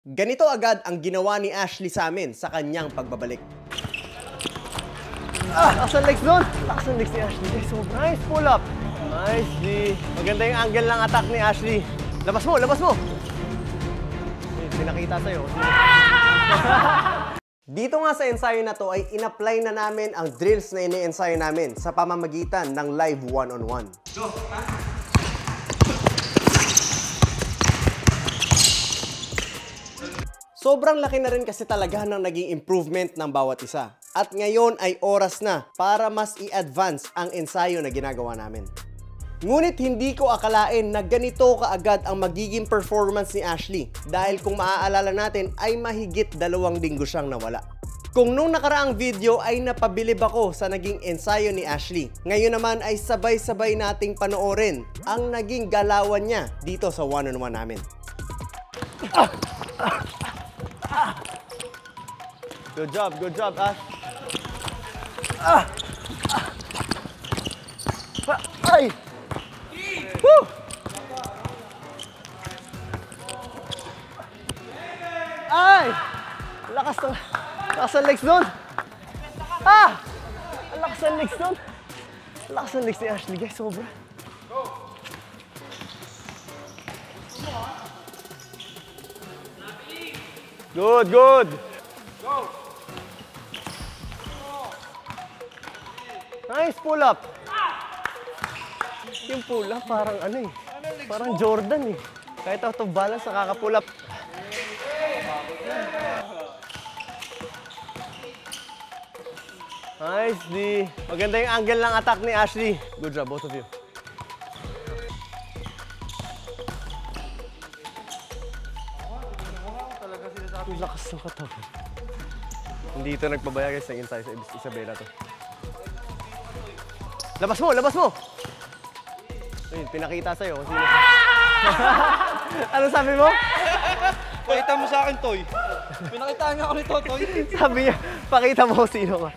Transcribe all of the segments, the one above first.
Ganito agad ang ginawa ni Ashley sa amin sa kanyang pagbabalik. Lakas ang legs doon! Lakas ang legs ni Ashley. So nice pull up. Nice, D. Maganda yung angle ng attack ni Ashley. Labas mo, labas mo! Pinakita sa'yo. Dito nga sa ensayo na to ay in-apply na namin ang drills na ini-ensayo namin sa pamamagitan ng live one-on-one. Go! Sobrang laki na rin kasi talaga ng naging improvement ng bawat isa. At ngayon ay oras na para mas i-advance ang ensayo na ginagawa namin. Ngunit hindi ko akalain na ganito kaagad ang magiging performance ni Ashley dahil kung maaalala natin ay mahigit 2 linggo siyang nawala. Kung nung nakaraang video ay napabilib ako sa naging ensayo ni Ashley, ngayon naman ay sabay-sabay nating panoorin ang naging galawan niya dito sa one-on-one namin. Good job, Ash. Ay! Woo! Ay! Lakas ng legs doon. Ang lakas ng legs doon. Lakas ng legs ni Ashley, guys. Sobra. Good. Go! Nice pull up. Yung pull up parang ano eh. Parang Jordan eh. Kahit out of balance nakaka-pull up. Nice, D. Maganda yung angle ng attack ni Ashley. Good job, both of you. Ang lakas ng katawan. Hindi ito nagpabaya guys ng ensayo sa Isabela to. Labas mo! Ayun, pinakita sa'yo. Ano sabi mo? Pakita mo sa akin, Toy. Pinakitaan nga ako nito, Toy. Sabi niya, pakita mo sino ka.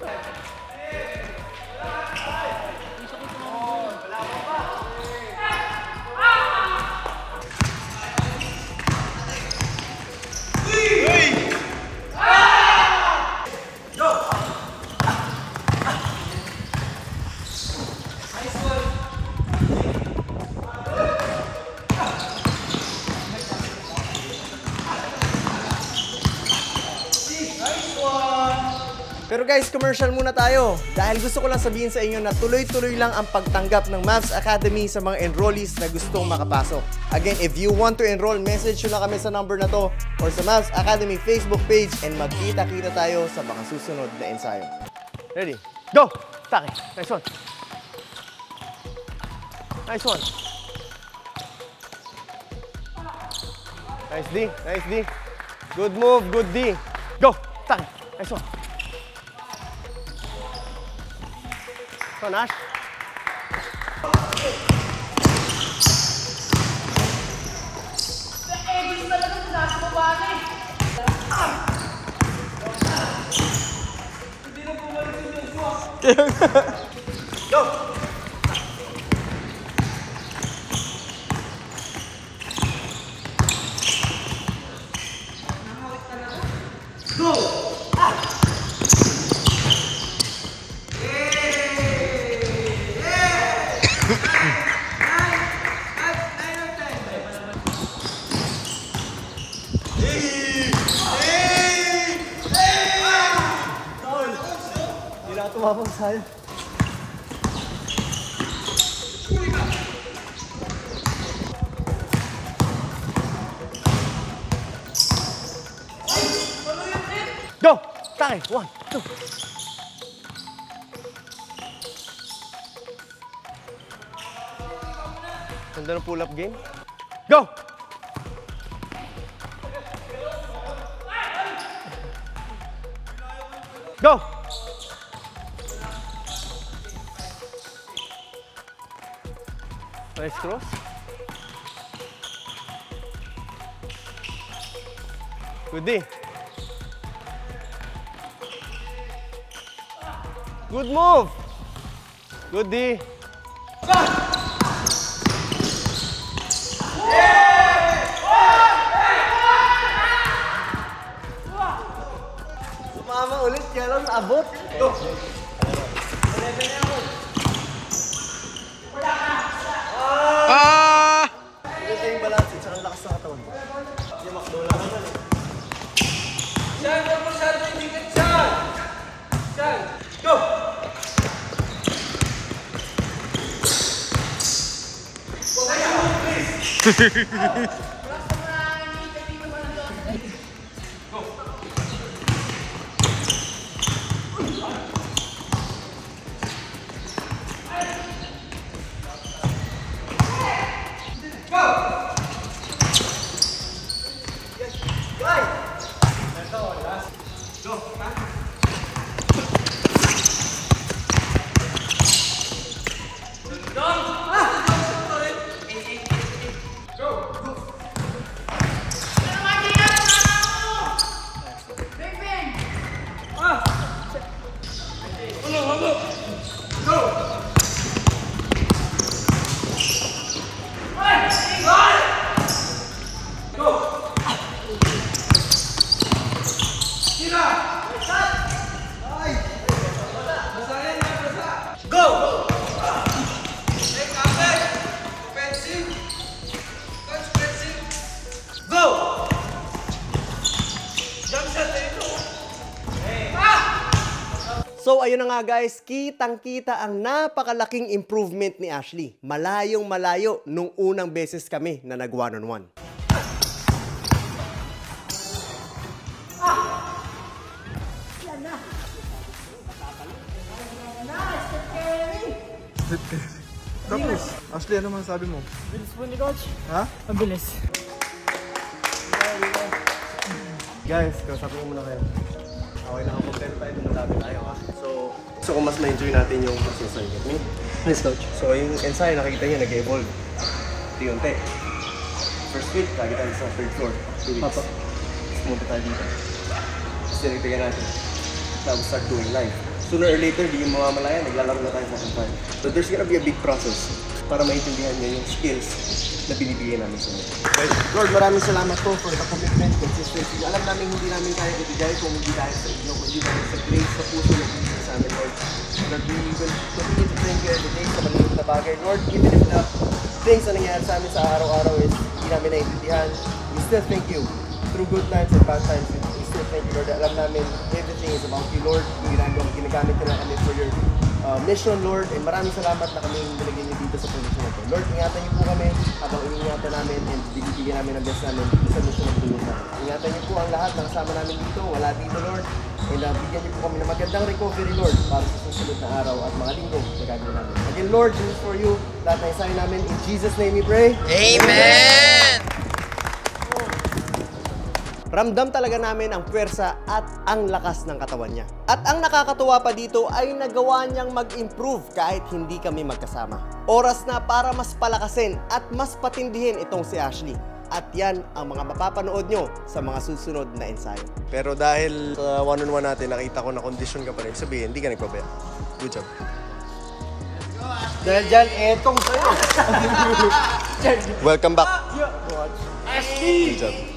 Pero guys, commercial muna tayo. Dahil gusto ko lang sabihin sa inyo na tuloy-tuloy lang ang pagtanggap ng Mavs Academy sa mga enrollees na gustong makapasok. Again, if you want to enroll, message nyo na kami sa number na to or sa Mavs Academy Facebook page and magkita-kita tayo sa mga susunod na ensayo. Ready? Go! Taki! Nice one! Nice one! Nice D! Nice D! Good move! Good D! Go! Taki! Nice one! So, Nash. Go! Go! Tumapang sa'yo. Go! Taki! 1, 2. Ganda ng pull-up game. Go! Go! Nice cross. Good D. Good move. Good D. kaya lang naabot. Go! Ah! Ito yung balance, tsaka ang lakas sa katawan. Yung makdo lang naman eh. Saan, huwag mo saan, hindi ka saan! Saan? Go! So ayun na nga guys, kitang-kita ang napakalaking improvement ni Ashley. Malayong malayo nung unang beses kami na nag one-on-one. Tapos, Ashley, ano man sabi mo? Bilis po ni Coach. Ha? Ang bilis. Guys, kausapin ko muna kayo. Okay na, content tayo, dumadami tayo ha. So kung mas ma-enjoy natin yung process get me? Yes, Coach. So yung ensayo, nakikita niyo, nag-evolve. Unti-unti. First week, lagi tayo sa third floor. 2 weeks. Papa. Tapos pumunta tayo dito. Tapos tinagtagan natin. Tapos start doing live. Sooner or later, di yung mamamalayan, naglalaro na tayo sa campaign. So there's gonna be a big process para maintindihan niyo yung skills na binibigay namin sa inyo. Lord, maraming salamat po for the commitment, consistency. Alam namin hindi namin kaya ibigay kung hindi dahil sa inyo, kundi dahil sa grace sa puso na binibigay sa amin, Lord. Lord, we will continue to thank you every day sa maliit na bagay. Lord, even if the things na nangyayari sa amin sa araw-araw is hindi namin naiintindihan, we still thank you. Through good times and bad times, we still thank you, Lord. Alam namin, everything is about you, Lord. Ginagamit ko na kami for your mission, Lord. And maraming salamat na kami nilagyan niyo dito sa position na ito. Lord, ingatan niyo po kami habang iniingatan namin and binibigyan namin ang best namin dito sa mission ng tulong namin. Ingatan niyo po ang lahat ng kasama namin dito. Wala dito, Lord. And bigyan niyo po kami ng magandang recovery, Lord, para sa susunod na araw at mga linggo na gagawin namin. Again, Lord, this is for you. Lahat na isahin namin. In Jesus' name we pray. Amen! Ramdam talaga namin ang puwersa at ang lakas ng katawan niya. At ang nakakatuwa pa dito ay nagawa niyang mag-improve kahit hindi kami magkasama. Oras na para mas palakasin at mas patindihin itong si Ashley. At yan ang mga mapapanood nyo sa mga susunod na ensayo. Pero dahil sa one-on-one natin, nakita ko na condition ka pa rin. Sabihin, hindi ka nagpabaya. Good job. Dahil dyan, etong sa'yo. Welcome back. Ashley! Good job.